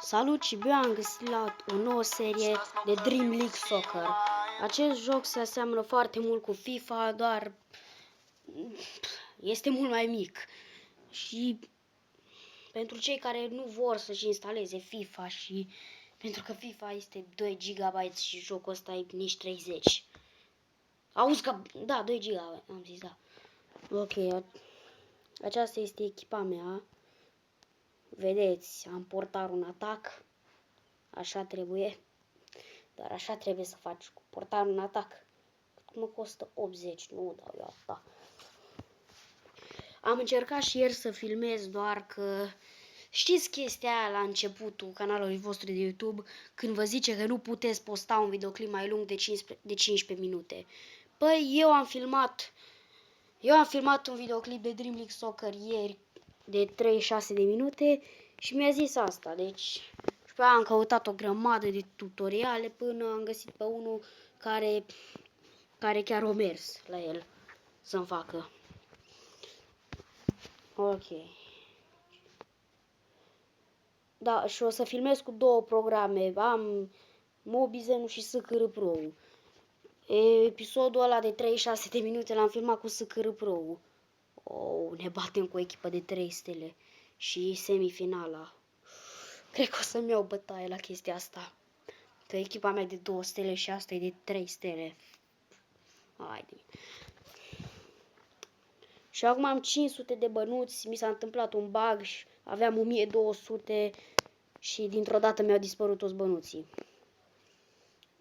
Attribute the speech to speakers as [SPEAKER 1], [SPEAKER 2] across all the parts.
[SPEAKER 1] Salut și bine am găsit la o nouă serie de Dream League Soccer. Acest joc se aseamănă foarte mult cu FIFA, doar este mult mai mic. Și pentru cei care nu vor să-și instaleze FIFA și pentru că FIFA este 2 GB și jocul ăsta e nici 30. Auzi că, da, 2 GB, am zis, da. Ok, aceasta este echipa mea. Vedeți, am portat un atac. Așa trebuie. Dar așa trebuie să faci cu portarul în atac. Cât mă costă 80, nu dau eu asta. Am încercat și ieri să filmez, doar că știți chestia aia la începutul canalului vostru de YouTube, când vă zice că nu puteți posta un videoclip mai lung de 15 minute. Păi eu am filmat un videoclip de Dream League Soccer ieri de 36 de minute și mi-a zis asta, deci și pe aia am căutat o grămadă de tutoriale până am găsit pe unul care chiar o mers la el să-mi facă. Ok. Da, și o să filmez cu două programe. Am Mobizen și SCR Pro. Episodul ăla de 36 de minute l-am filmat cu SCR Pro. Oh, ne batem cu o echipă de 3 stele. Și semifinala. Cred că o să-mi iau bătaie la chestia asta. Că echipa mea de 2 stele și asta e de 3 stele. Haide. Și acum am 500 de bănuți, mi s-a întâmplat un bug și aveam 1200 și dintr-o dată mi-au dispărut toți bănuții.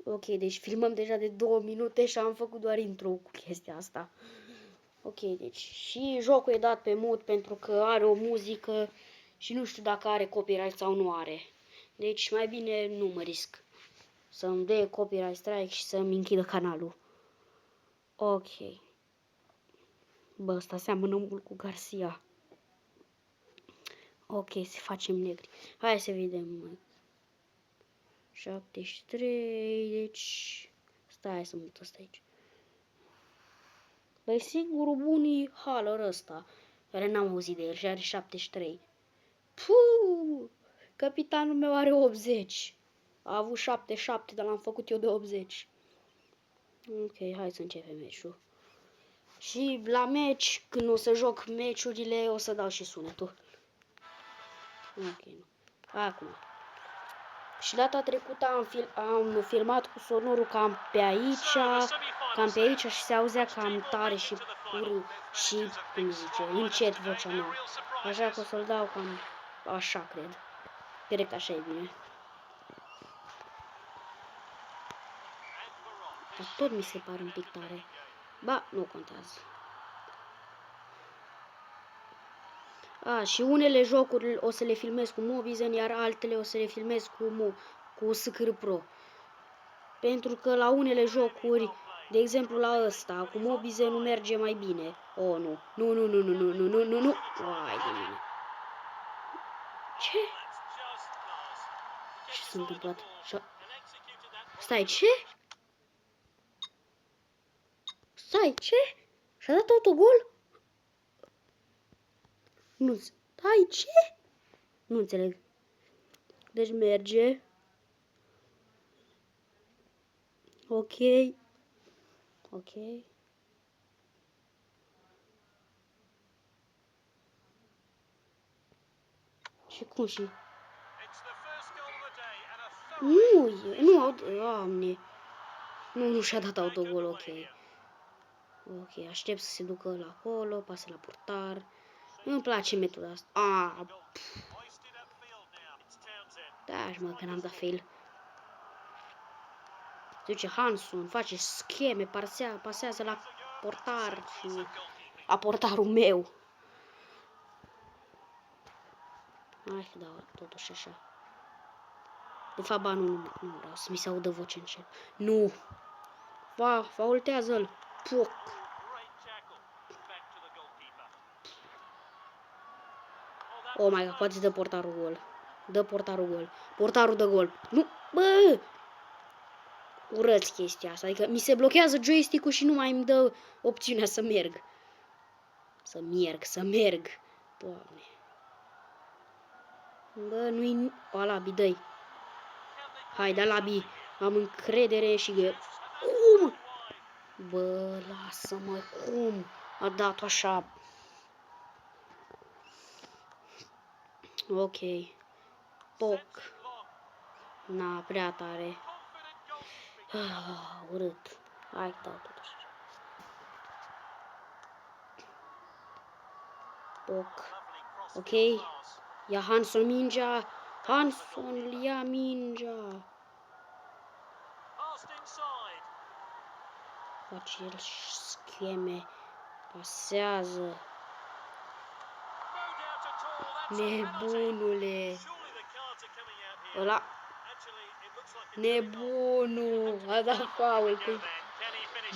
[SPEAKER 1] Ok, deci filmăm deja de 2 minute și am făcut doar intro cu chestia asta. Ok, deci și jocul e dat pe mod pentru că are o muzică și nu știu dacă are copyright sau nu are. Deci mai bine nu mă risc să-mi dea copyright strike și să-mi închidă canalul. Ok. Bă, ăsta seamănă mult cu Garcia. Ok, să facem negri. Hai să vedem. 73, deci... Stai să mut ăsta aici. Băi, singurul bun e Haller ăsta, care n-am auzit de el și are 73. Puuu! Capitanul meu are 80. A avut 77, dar l-am făcut eu de 80. Ok, hai să începem meciul. Și la meci, când o să joc meciurile, o să dau și sunetul. Ok, nu. Acum. Și data trecută am filmat cu sonorul cam pe aici și se auzea cam tare și și, cum zice, încet vocea mea. Așa că o să-l dau cam așa, cred. Cred că așa e bine. Dar tot mi se pare un pic tare. Ba, nu contează. Și unele jocuri o să le filmez cu Mobizen, iar altele o să le filmez cu SCR Pro. Pentru că la unele jocuri, de exemplu la ăsta, cu Mobizen nu merge mai bine. Oh, nu. Nu. Uai de mine. Ce? Ce s-a întâmplat? Stai, ce? Stai, ce? Și-a dat autogol? Nu. Stai, ce? Nu înțeleg. Deci merge. Ok. Ok. Și cum și? Nu, Doamne. Nu și-a dat autogol, ok. Ok, aștept să se ducă la acolo, pasă la portar. Îmi place metoda asta. Da, mă, că n-am dat fail. Duce Hanson, face scheme, pasează la portar și la portarul meu. Hai să dau totuși așa. De fapt, ba, nu vreau să mi se audă voce încet. Nu! Faultează-l! Puc! Oh my god, poate dă portarul gol. Dă portarul gol. Portarul dă gol. Nu! Bă! Urăți chestia asta. Adică mi se blochează joystick-ul și nu mai îmi dă opțiunea să merg. Să merg. Doamne. Bă, nu-i... Alabi, dă-i. Haide, Alabi. Am încredere și eu. Cum? Bă, lasă-mă, cum? A dat-o așa. Ok. Poc. Na, prea tare. Urât. Hai, dau totuși. Poc. Ok. Ia Hanson mingea. Hanson ia mingea. Face el scheme. Pasează. Nebunule. Ăla. Nebunul. A dat faul.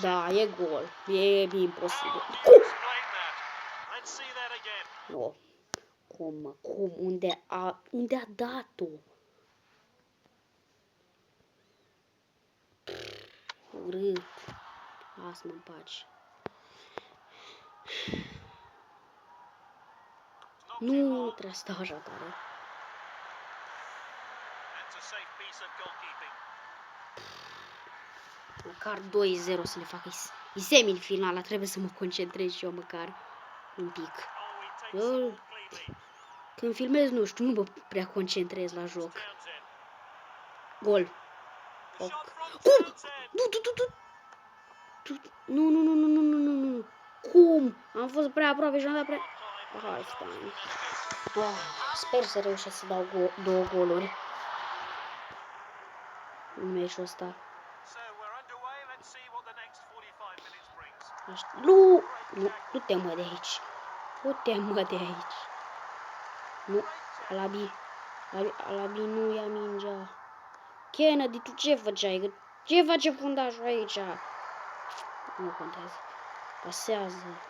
[SPEAKER 1] Da, e gol. E imposibil. Nu. Cum? Unde a dat-o? Urât. Lasă-mă în pace. Nu trebuie să stau așa tare. Măcar 2-0 să le fac. E semifinala, trebuie să mă concentrez și eu măcar un pic. Eu, când filmez, nu știu, nu mă prea concentrez la joc. Gol. Cum? Nu. Cum? Am fost prea aproape și am dat prea... Hai, stai. Sper să reușesc să dau două goluri în meciul ăsta. Nu te-mă de aici. Nu, Alabi nu ia mingea. Kennedy, tu ce făceai? Ce face fundașul aici? Nu contează. Pasează.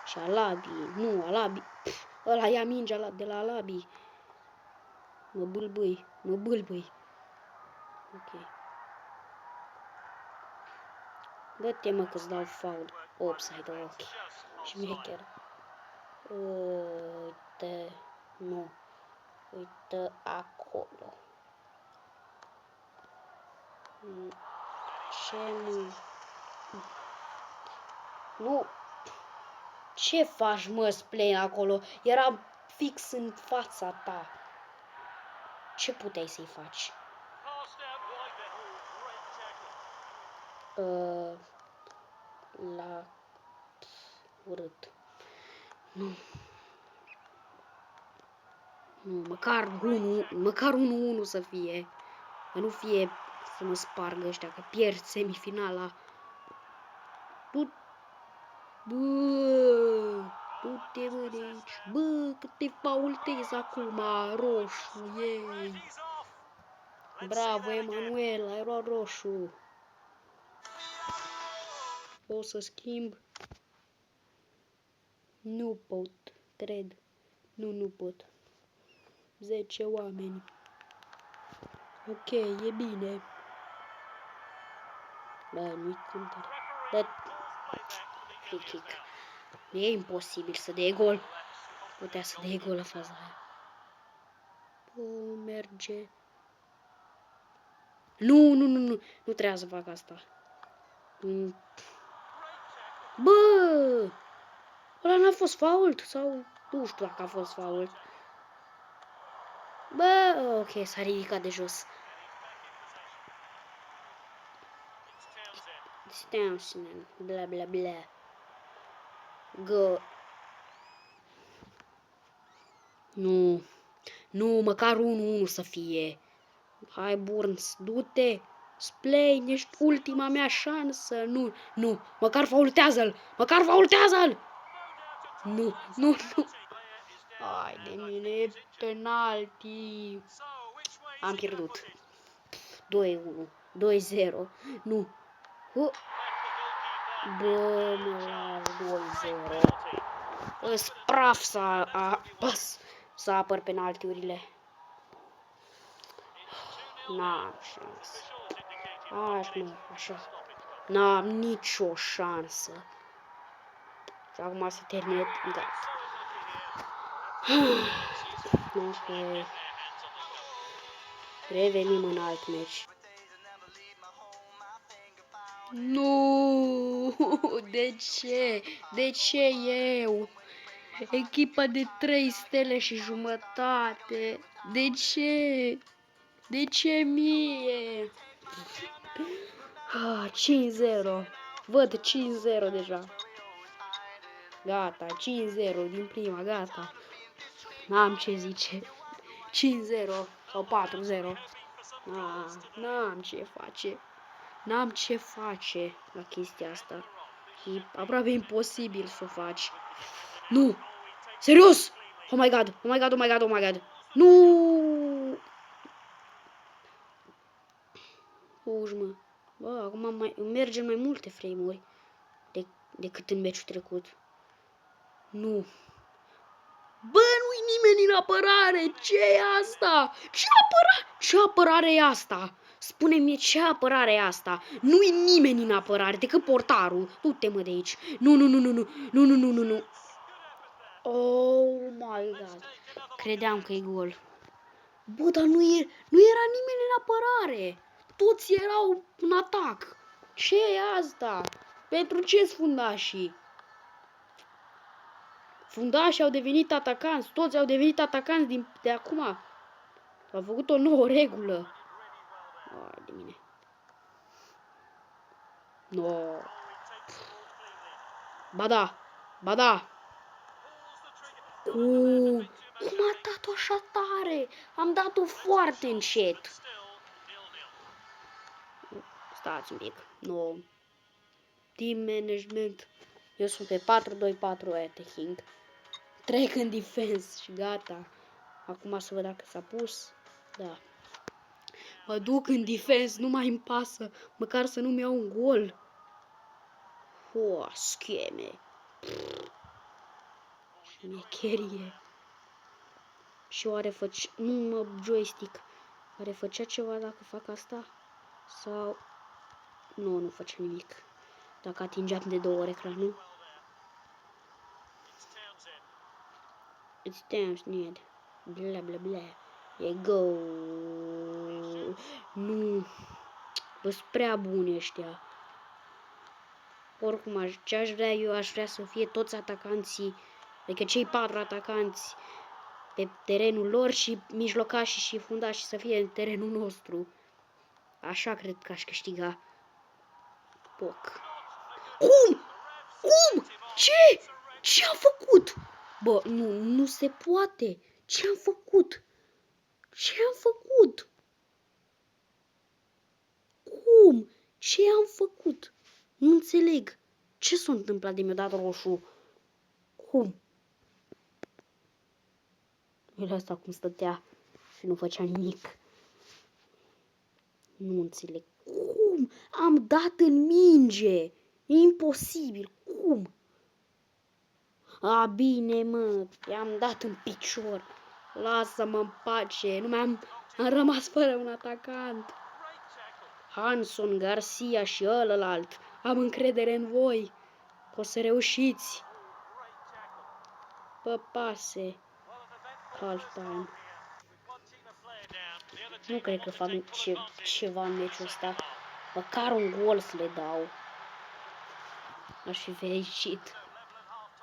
[SPEAKER 1] Și Alabi. Nu, Alabi. Ăla ia mingea de la Alabi. Mă bâlbâi. Ok. Dă-te, mă, că-ți dau faul. Offside, ok. Șmecher. Uite. Nu. Uite acolo. Ce nu? Nu. Ce faci, mă, Splay, acolo? Era fix în fața ta. Ce puteai să-i faci? La... urât. Nu. Nu, măcar 1-1 să fie. Să nu fie să mă spargă ăștia, că pierd semifinala. Du-te, bă, de aici. Bă, că te faultezi acum, roșu, ei. Bravo, Emanuel, ai luat roșu. O să schimb. Nu pot, cred. Nu pot. 10 oameni. Ok, e bine. Bă, nu-i cum tare. Dar... free kick. E imposibil să dea gol. Putea să dea gol la faza aia. Bă, merge. Nu trebuia să fac asta. Bă! Ăla n-a fost fault? Sau nu știu dacă a fost fault. Bă, ok, s-a ridicat de jos. Townsend, bla bla bla. Go. Nu, măcar 1-1 să fie. Hai, Burns, du-te. Splay, ești ultima mea șansă. Nu, măcar faultează-l. Nu. Hai de mine, penalti. Am pierdut. 2-1, 2-0. Nu. Bă, mă las 2-0. Îs praf să apăr penaltiurile. N-am șansă. Așa. N-am nicio șansă. Și acum se termină. Gata. Ok. Revenim în alt meci. Nu! De ce? De ce eu? Echipa de 3 stele și jumătate. De ce? De ce mie? 5-0. Văd 5-0 deja. Gata, 5-0 din prima, gata. N-am ce zice. 5-0 sau 4-0. N-am ce face. N-am ce face la chestia asta. E aproape imposibil să o faci. Nu! Serios! Oh my god! Oh my god! Oh my god! Oh my god! Nu! Uși, mă. Bă, acum merge în mai multe frame-uri decât în meciul trecut. Nu. Bă, nu-i nimeni în apărare! Ce e asta? Ce apărare e asta? Spune-mi ce apărare e asta? Nu-i nimeni în apărare decât portarul. Du-te, mă, de aici. Nu, nu, nu, nu, nu, nu, nu, nu, nu, nu. Oh my god. Credeam că e gol. Bă, dar nu era nimeni în apărare. Toți erau în atac. Ce e asta? Pentru ce-s fundașii? Fundașii au devenit atacanți. Toți au devenit atacanți de acum. Au făcut o nouă regulă. De mine. No. Ba da. Ba da. Cum a dat-o așa tare? Am dat-o foarte încet. Stați un pic. No. Team management. Eu sunt pe 4-2-4 attacking. Trec în defense și gata. Acum să văd dacă s-a pus. Da. Mă duc în defense, nu mai îmi pasă. Măcar să nu-mi iau un gol. Scheme. Șmecherie. Și oare făcea... Nu mă joystick. Oare făcea ceva dacă fac asta? Sau... Nu, nu făcea nimic. Dacă atingeam de 2 ori ecranul. It's Townsend. Bla bla bla. E go. Nu. Bă-s prea buni ăștia. Oricum, ce aș vrea eu, aș vrea să fie toți atacanții, adică cei 4 atacanți pe terenul lor și mijlocașii și fundașii să fie în terenul nostru. Așa cred că aș câștiga. Poc. Cum? Cum? Ce? Ce am făcut? Bă, nu se poate. Ce am făcut? Ce am făcut? Cum? Ce am făcut? Nu înțeleg. Ce s-a întâmplat de mi-a dat roșu? Cum? Uite asta cum stătea și nu făcea nimic. Nu înțeleg. Cum? Am dat în minge. E imposibil. Cum? Bine, mă. I-am dat în picior. Lasă-mă în pace. Nu am rămas fără un atacant. Hanson, Garcia și ălălalt. Am încredere în voi. O să reușiți. Pase. Halftime. Nu cred că fac ceva în meciul ăsta. Măcar un gol să le dau. Aș fi fericit.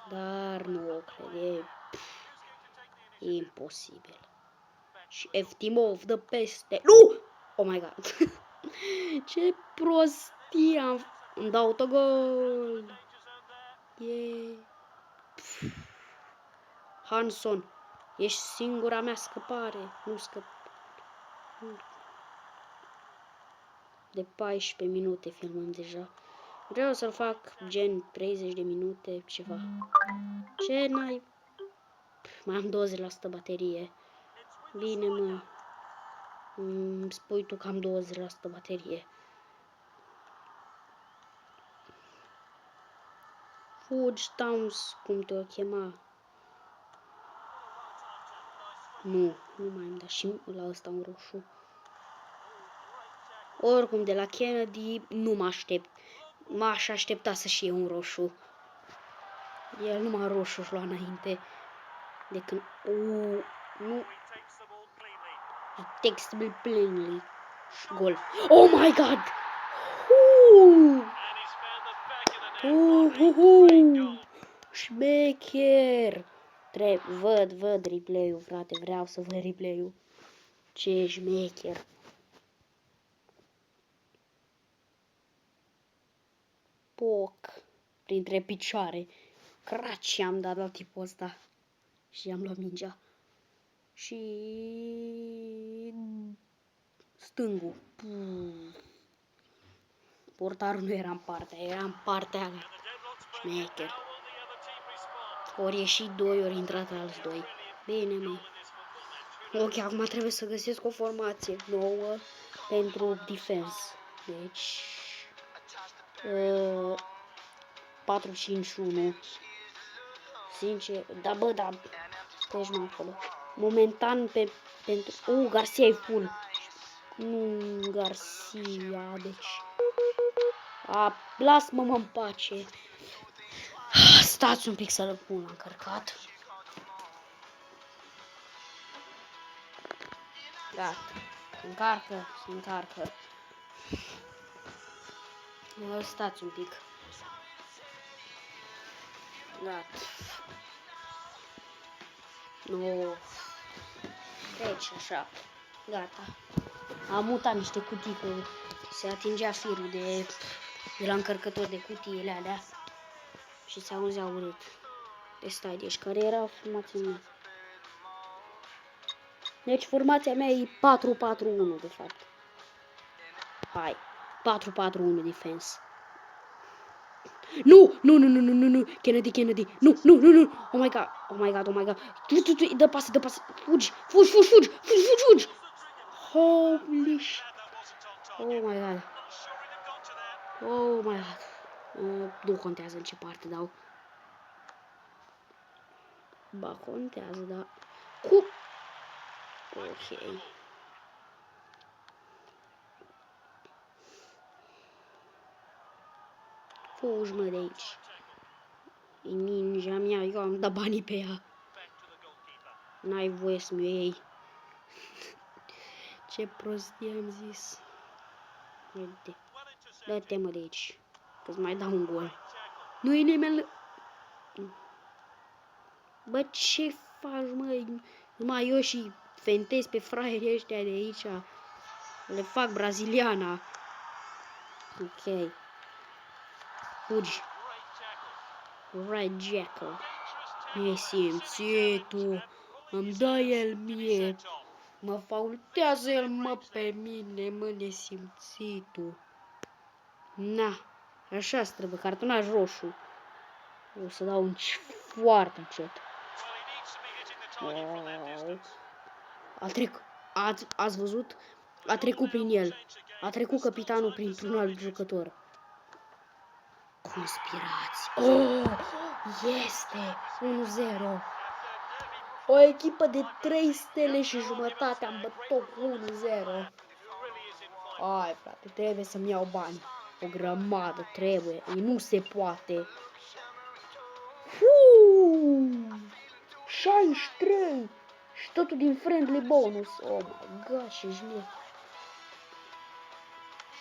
[SPEAKER 1] Dar nu cred. E imposibil. Și Eftimov dă peste. Nu! Oh my god. Ce prostie am... Îmi dau autogol. Hanson. Ești singura mea scăpare. Nu scăp. De 14 minute filmăm deja. Vreau să-l fac gen 30 de minute, ceva. Ce n-ai? Mai am 20% baterie. Bine, mă. Spui tu că am 20% baterie. Fugi, Towns, cum te-o chema? Nu mai am dat și la ăsta un roșu. Oricum, de la Kennedy nu mă aștept. M-aș aștepta să-și iei un roșu. El numai roșu își lua înainte. De când... Nu. Textile plainly. Gol. Oh my god! Șmecher! Văd replay-ul, frate, vreau să văd replay-ul. Ce șmecher! Poc! Printre picioare. Craci am dat la tipul ăsta. Și am luat mingea. Și... stângul. Portarul nu era în partea, era în partea aia. Șmecher. Ori ieșit doi, ori intrat alți doi. Bine, mă. Ok, acum trebuie să găsesc o formație nouă pentru defense. Deci... 4-5-1. Sincer, da, bă, da. Deci mă acolo. Momentan pentru... Garcia e full. Nu, Garcia, deci... Lasă-mă în pace. Stați un pic să-l pun la încărcat. Gata. Se încarcă. Stați un pic. Gata. Nu. Deci așa. Gata. Am mutat niște cutii că se atingea firul de la încărcător de cutiile alea. Și se auzea urât. Deci stai, deci care era formația mea? Deci formația mea e 4-4-1 de fapt. Hai. 4-4-1 defense. Nu! Kennedy. Nu! Oh my god. Dă pas. Fugi. Holy shit. Oh my god. Nu contează în ce parte dau. Ba, contează, da. Ok. Fugi, mă, de aici. E mingea mea, eu am dat banii pe ea. N-ai voie să mi-o iei. Ce prostie am zis. Uite. Dă-te, mă, de aici. Că-ți mai dau un gol. Nu-i nimeni... Bă, ce faci, măi? Numai eu și fentez pe fraierii ăștia de aici. Le fac braziliana. Ok. Fugi. Right, Jackal. Nesimțitul. Îmi dă el mie. Mă faultează el, mă, pe mine, mă, nesimțitul. Na. Așa trebuie, cartonaj roșu. O să dau un foarte încet. Ați văzut? A trecut prin el. A trecut capitanul printr-un alt jucător. Conspirați. Este 1-0. O echipă de 3 stele și jumătate am bătut 1-0. Ai, frate, trebuie să-mi iau bani. O grămadă trebuie. Nu se poate. 63. Și totul din friendly bonus. Oh my god, și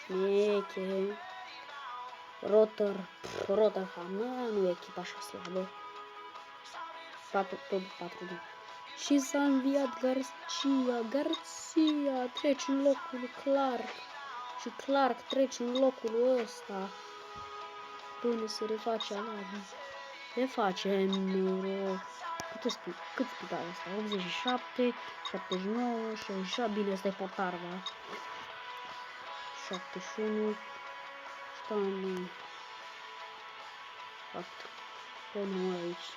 [SPEAKER 1] șmeche. Rotherham, nu e echipa așa slabă. 4-4-2. Și s-a înviat Garcia trece în locul Clark. Și Clark trece în locul ăsta. Până se reface Aladdin. Reface în... Cât spitalul ăsta? 87, 79, 67. Bine, ăsta e portarul, da? 71. Stăm... Fapt. Punem aici.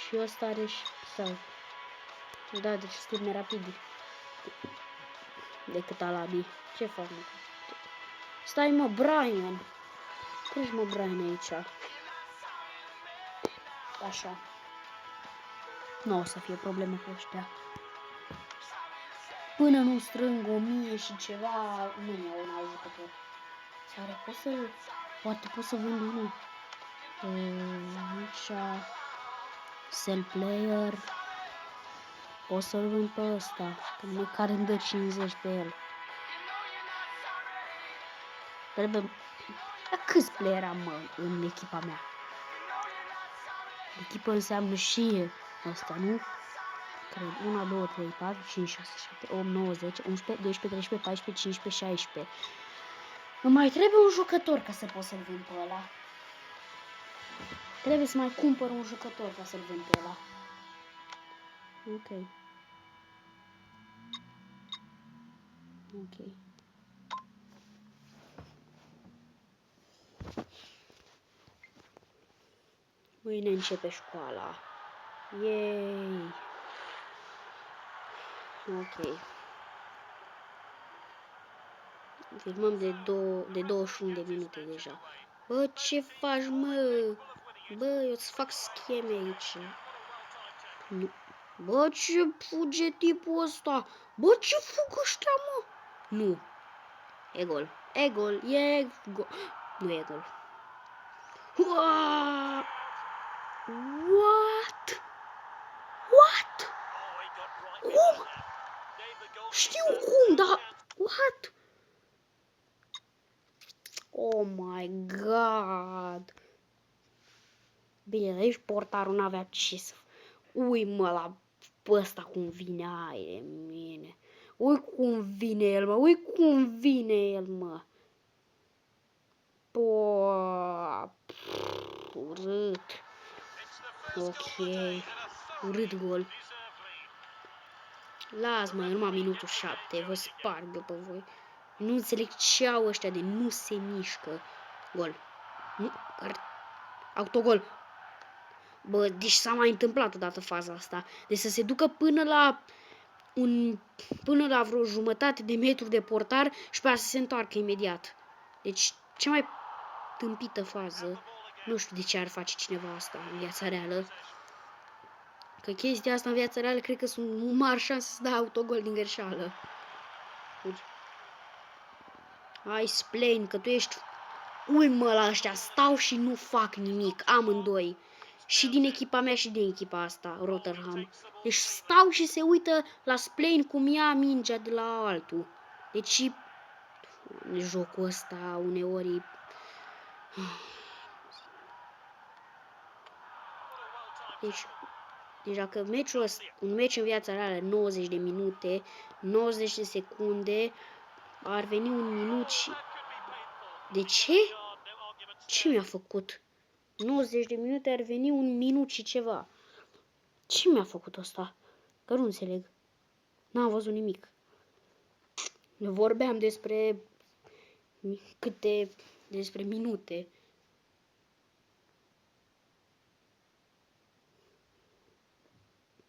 [SPEAKER 1] Și ăsta are și... Stai. Da, deci sunt mai rapid decât Alabi. Ce fac, mă? Stai, mă, Brian. Treci, mă, Brian, aici. Așa. Nu o să fie probleme cu ăștia. Până nu strâng 1000 și ceva, nu mi-au un alt jucător. Sau pot să... Poate pot să vând unul. Aici... Sell player. pot să-l vând pe ăsta, că măcar îmi dă 50 pe el. Trebuie... Dar câți player am, mă, în echipa mea? Echipa înseamnă și ăsta, nu? Cred, 1, 2, 3, 4, 5, 6, 7, 8, 9, 10, 11, 12, 13, 14, 15, 16. Îmi mai trebuie un jucător ca să pot să-l vând pe ăla. Trebuie să mai cumpăr un jucător ca să-l vând pe ăla. Ok. Ok. Mâine începe școala. Yay! Ok. Filmăm de 21 de minute deja. Bă, ce faci, mă? Bă, eu îți fac scheme aici. Nu. Bă, ce fuge tipul ăsta? Bă, ce fug ăștia, mă? Nu. E gol. E gol. E gol. Nu e gol. What? What? Cum? Știu cum, dar... What? Oh my god. Bine, aici portarul n-avea ce să... Ui, mă, la ăsta cum vine, aia mine. Ui cum vine el, mă, ui cum vine el, mă. Urât. Ok. Urât gol. Las-mă, numai minutul 7, vă sparg eu pe voi. Nu înțeleg ce au ăștia de nu se mișcă. Gol. Nu, autogol. Bă, deci s-a mai întâmplat odată faza asta. Deci să se ducă până la vreo jumătate de metru de portar și pe aia să se întoarcă imediat. Deci, cea mai tâmpită fază. Nu știu de ce ar face cineva asta în viața reală. Că chestia asta în viața reală cred că sunt mari șanse să dai autogol din greșeală. Hai, Splain, că tu ești... Ui, mă, la ăștia stau și nu fac nimic, amândoi. Și din echipa mea și din echipa asta, Rotherham. Deci stau și se uită la Splain cum ia mingea de la altul. Deci jocul ăsta uneori... Deci dacă un meci în viața reală 90 de minute, 90 de secunde, ar veni un minut și... De ce? Ce mi-a făcut? 90 de minute ar veni un minut și ceva. Ce mi-a făcut asta? Că nu înțeleg. N-am văzut nimic. Vorbeam despre despre minute.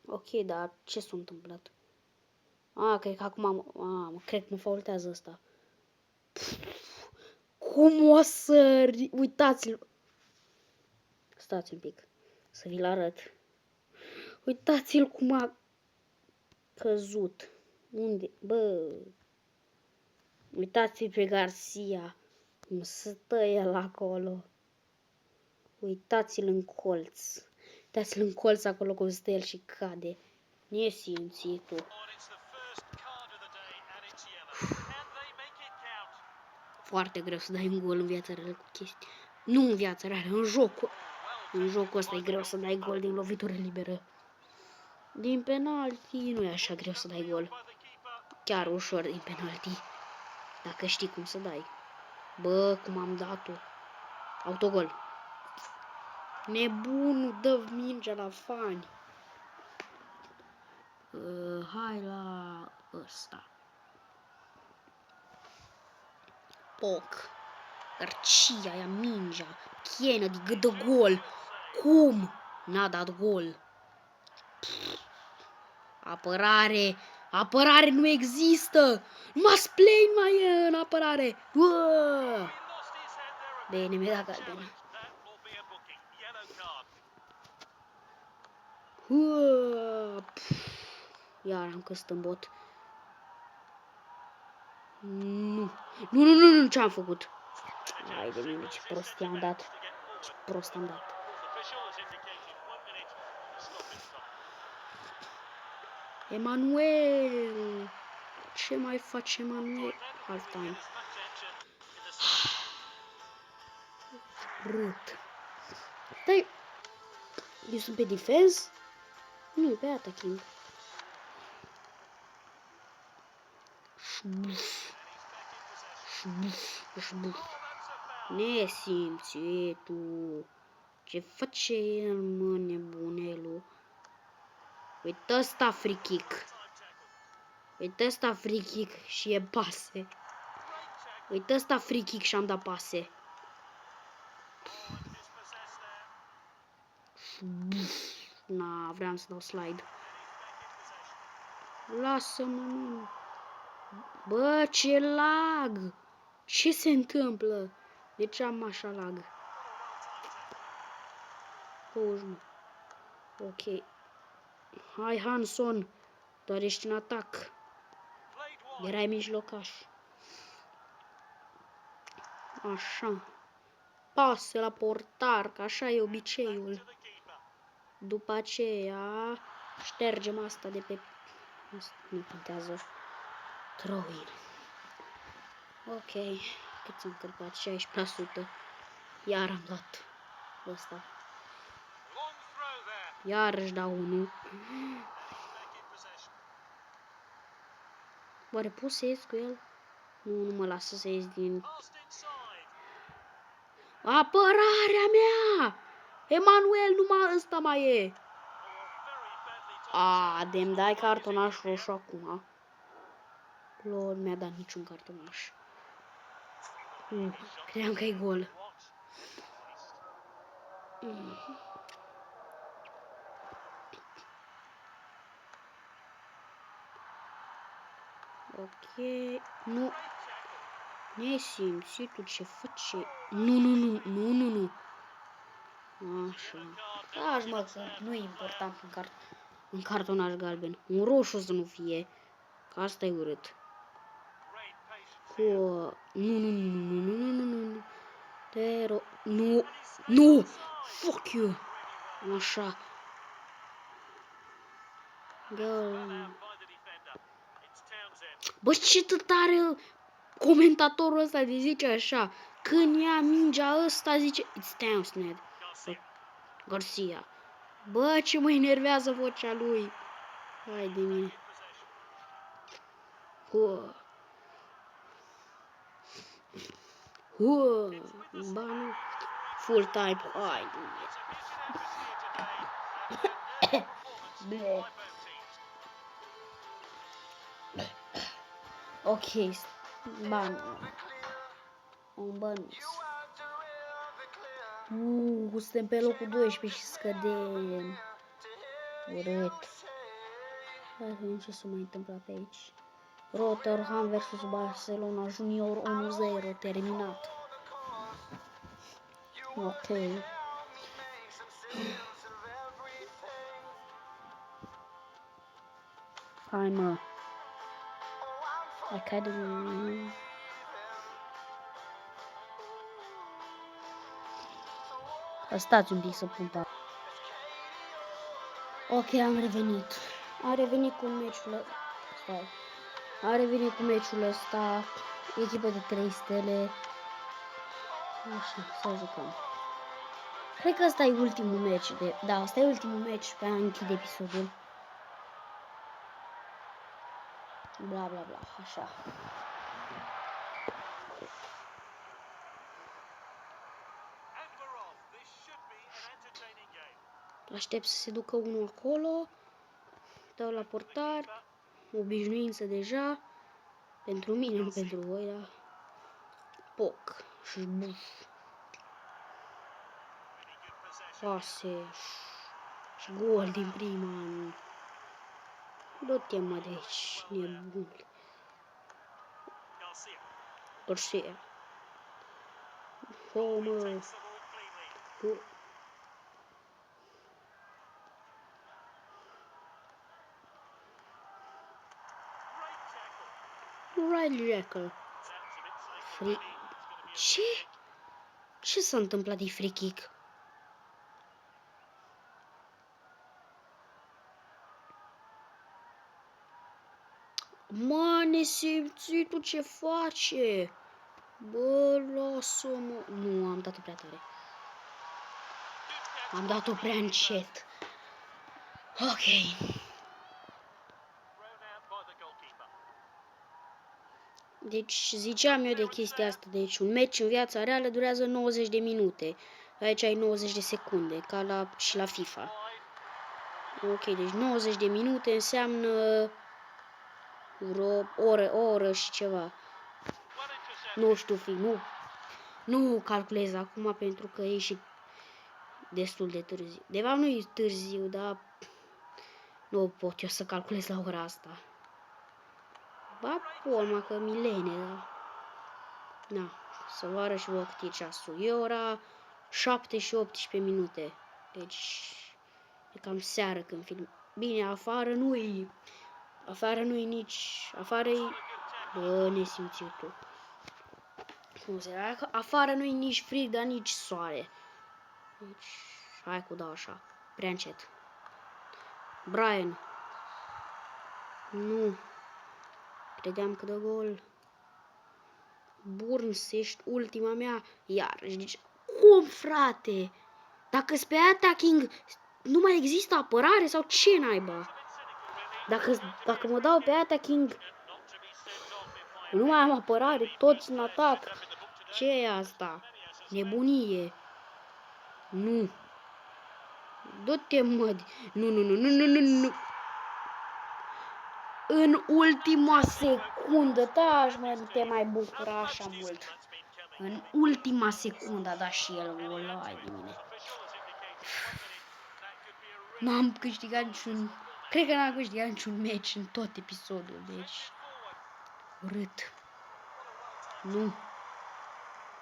[SPEAKER 1] Ok, dar ce s-a întâmplat? Cred că acum cred că mă faultează ăsta. Cum o să... Uitați-l. Stați un pic. Să vi-l arăt. Uitați-l cum a căzut. Unde? Bă. Uitați-l pe Garcia. Cum stă el acolo. Uitați-l în colț. Uitați-l în colț acolo cum stă el și cade. Nesimțitul. Foarte greu să dai un gol în viața reală cu chestii. Nu în viața reală, în jocul. În jocul ăsta e greu să dai gol din lovitură liberă. Din penalti nu e așa greu să dai gol. Chiar ușor din penalti. Dacă știi cum să dai. Bă, cum am dat-o. Autogol. Nebunul, dă mingea la fani. Hai la ăsta. Poc. Garcia ia mingea. Kennedy dă gol. Cum? N-a dat gol. Apărare. Apărare nu există. Numai Splain mai e în apărare. Uă! Bine, mi-a dat galbenă. Iar am căzut în bot. Nu, ce-am făcut? Hai de mine, ce prost i-am dat. Ce prost am dat. Emanuel! Ce mai face Emanuel? Halftime. Rât. Stai. Eu sunt pe defense? Nu, pe attacking. Nesimțitul. Ce face el, mă, nebunelu? Uite ăsta free kick. Uite ăsta free kick și e pase. Uite ăsta free kick și am dat pase. Na, vreau să dau slide. Lasă-mă. Bă, ce lag! Ce se întâmplă? De ce am așa lag? Mă. Ok. Hai, Hanson. Doar ești în atac. Erai mijlocaș. Așa. Pase la portar, că așa e obiceiul. După aceea ștergem asta de pe... Nu contează. Throw-in. Ok. Cât s-a încărcat? 16%. Iar am dat ăsta. Iarăși dau unul. Oare pot să ies cu el? Nu mă lasă să ies din... Apărarea mea! Emanuel, numai ăsta mai e. De-mi dai cartonaș roșu acum. Lol, mi-a dat niciun cartonaș. Credeam că e gol. Ok. Nu. Nesimțitul ce face. Nu. Așa. Lași mă că nu e important în cartonaș galben. Un roșu să nu fie. Că asta e urât. Nu. Nu. Fuck you. Așa. Bă, ce tare comentatorul ăsta de zice așa. Când ia mingea ăsta zice It's Townsend. Garcia. Bă, ce mă enervează vocea lui. Hai de mine. Banu. Full time. Hai de mine. Ok. Banu. Un bănuț. Suntem pe locul 12 și scădem. Urât. Hai să vedem ce s-a mai întâmplat aici. Rotterdam vs Barcelona Junior 1-0. Terminat. Ok. Hai mă. Academy. Stați un pic să pun pa. Ok, am revenit. Am revenit cu meciul ăsta. Stai. Am revenit cu meciul ăsta. Echipă de 3 stele. Așa, să jucăm. Cred că ăsta e ultimul meci. Da, ăsta e ultimul meci pe a închide episodul. Bla bla bla, așa. Aștept să se ducă unul acolo. Dau la portar. Obișnuință deja. Pentru mine, nu pentru voi, da. Poc. Și buf. Pase. Și gol din prima. Du-te mă de aici, nebun. Garcia. Mă. Riley Jackal. Ce? Ce s-a întâmplat de free kick? Mă, nesimțitul ce face? Bă, lasă-mă. Nu, am dat-o prea tare. Am dat-o prea încet. Ok. Deci ziceam eu de chestia asta. Deci un meci în viața reală durează 90 de minute. Aici ai 90 de secunde, ca și la FIFA. Ok, deci 90 de minute înseamnă vreo o oră și ceva. Nu știu, nu calculez acum pentru că e și destul de târziu. De fapt nu e târziu, dar nu pot eu să calculez la ora asta. Ba, porma că milene, da. Na, să vă arăt și vă cât e ceasul. E ora 7 și 18 minute. Deci e cam seară când film. Bine, afară nu-i nici, afară-i, bă, nesimțitul. Cum se zice? Afară nu-i nici frig, dar nici soare. Deci, hai cu dau așa, prea încet. Brian. Nu. Credeam că dă gol. Burns, ești ultima mea. Iarăși, deci, cum, frate? Dacă-s pe attacking, nu mai există apărare sau ce naiba? Dacă mă dau pe attacking, nu mai am apărare, toți în atac. Ce e asta? Nebunie. Nu. Du-te, mă. Nu. În ultima secundă, taci, mă, nu te mai bucura așa mult. În ultima secundă a dat și el gol, hai de mine. N-am câștigat niciun... Cred că n-am câștigat niciun meci în tot episodul, deci... Urât. Nu.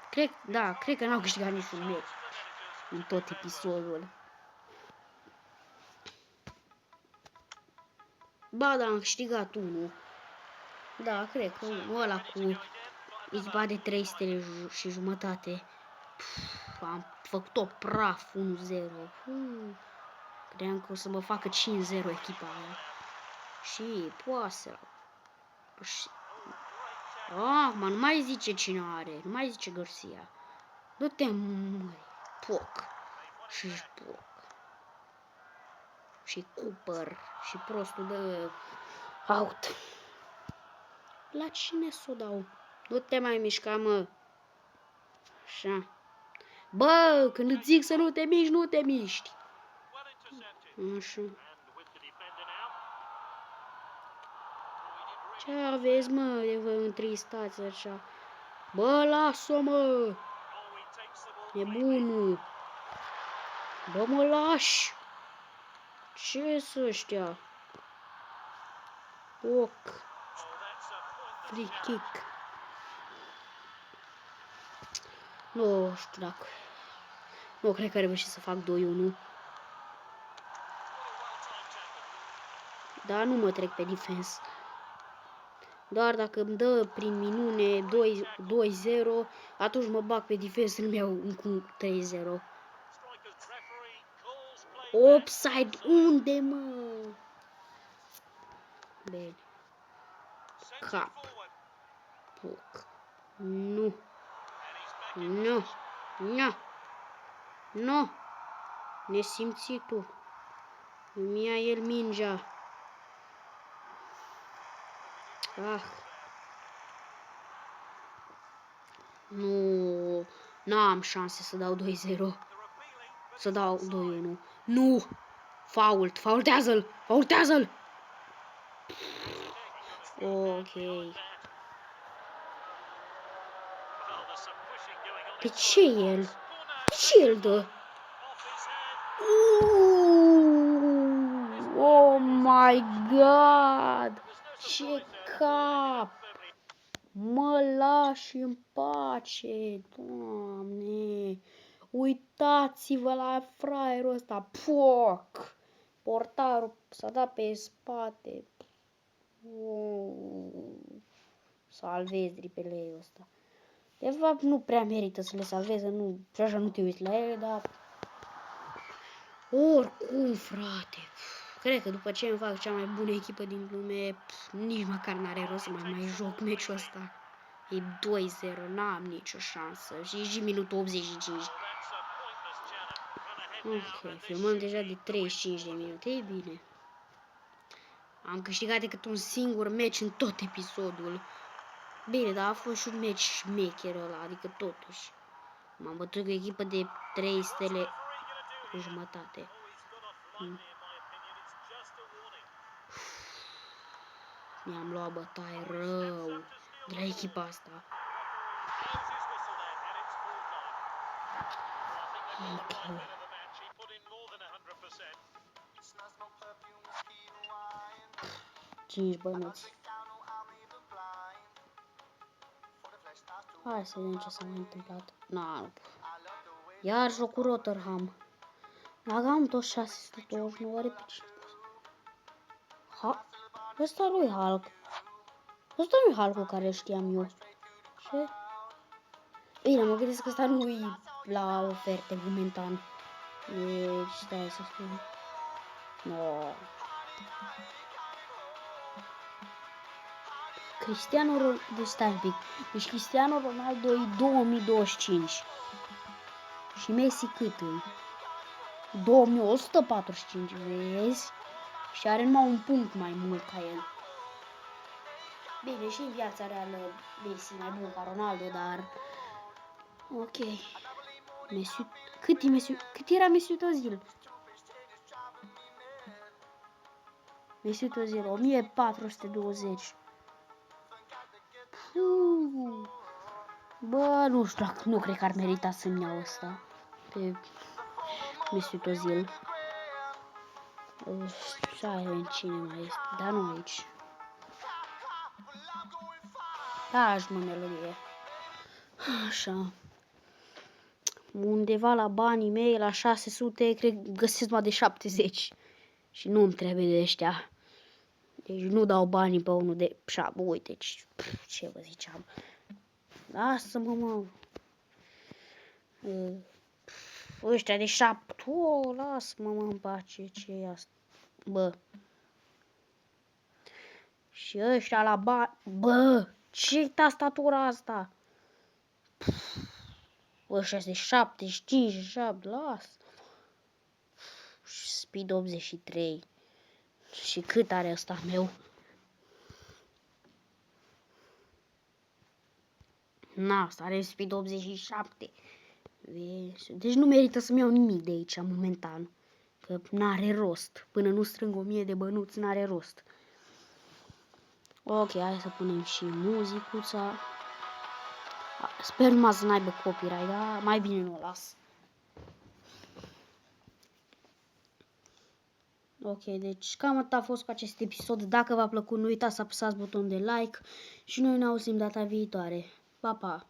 [SPEAKER 1] Cred că n-am câștigat niciun meci în tot episodul. Ba, da, am câștigat unul. Da, cred că ăla cu echipa de 3 stele și jumătate. Am făcut-o praf 1-0. Credeam că o să mă facă 5-0 echipa aia. Și poasă. Mă, nu mai zice cine are. Nu mai zice Garcia. Du-te, măi. Poc. Și Poc. Și Cooper. Și prostul de out. La cine s-o dau? Nu te mai mișca, mă. Așa. Bă, când îți zic să nu te miști, nu te miști. Așa. Ce aveți, mă, de vă întristați așa? Bă, lasă-mă! Nebunul! Bă, mă lași! Ce-s ăștia? Oc! Free kick! Nu știu dacă... Nu, cred că ar reuși să fac 2-1. Dar nu mă trec pe defense. Doar dacă îmi dă prin minune 2-0, atunci mă bag pe defense, îmi iau un 3-0. Offside, unde, mă? Bine. Cap. Puc. Nu. Nu. Nu. Nu. Nesimțitul. Îmi ia el mingea. Ah. Nu. N-am șanse să dau 2-0. Să dau 2-1. Nu. Fault. Faultează-l. Faultează-l. Ok. De ce el? Ce el dă? Oh my god! Ce cap! Mă lași în pace, Doamne! Uitați-vă la fraierul ăsta, poc! Portarul s-a dat pe spate. Salvez dripelei ăsta. De fapt, nu prea merită să le salveze, nu, așa nu te uiți la ele, dar... Oricum, frate, Cred că după ce îmi fac cea mai bună echipă din lume, nici măcar n-are rost să mai joc meciul ăsta. E 2-0, n-am nicio șansă. Și minutul 85. Ok, filmăm deja de 35 de minute, e bine. Am câștigat decât un singur meci în tot episodul. Bine, dar a fost și un meci șmecher ăla, adică totuși. M-am bătut cu o echipă de 3 stele cu jumătate. Mi-am luat bătaie rău de la echipa asta. Ok. 5 bănuți. Hai să vedem ce s-a mai întâmplat. Nu. Iar joc cu Rotterdam. Dacă am tot 629 ori pe cine? Ăsta nu-i Hulk. Ăsta nu-i Hulk-ul care știam eu. Ce? Bine, mă gândesc că ăsta nu-i la oferte momentan. Deci, stai să spun. No. Cristiano Ronaldo, deci Cristiano Ronaldo e 2025. Și Messi cât e? 2145, vezi? Și are numai un punct mai mult ca el. Bine, și în viața reală Messi mai bun ca Ronaldo, dar... Ok. Messi... Cât e Messi? Cât era Messi Özil? Messi Özil, 1420. Bă, nu știu, nu cred că ar merita să-mi iau ăsta. Pe Messi Özil. Și aia cine mai este, dar nu aici. Lași-mă melodie. Așa. Undeva la banii mei, la 600, cred că găsesc numai de 70. Și nu-mi trebuie de ăștia. Deci nu dau banii pe unul de 7. Uite, ce vă ziceam. Lasă-mă, mă. Ăștia de 7. Lasă-mă, mă, în pace. Ce e asta? Bă. Și ăștia la bani. Bă, ce-i tastatura asta? Ăștia de 75, 7, las. Speed 83. Și cât are ăsta meu? Na, asta are speed 87. Deci nu merită să-mi iau nimic de aici, momentan. Că n-are rost. Până nu strâng 1000 de bănuți, n-are rost. Ok, hai să punem și muzicuța. Sper numai să n-aibă copyright, dar mai bine nu o las. Ok, deci cam atât a fost cu acest episod. Dacă v-a plăcut, nu uitați să apăsați butonul de like și noi ne auzim data viitoare. Pa, pa!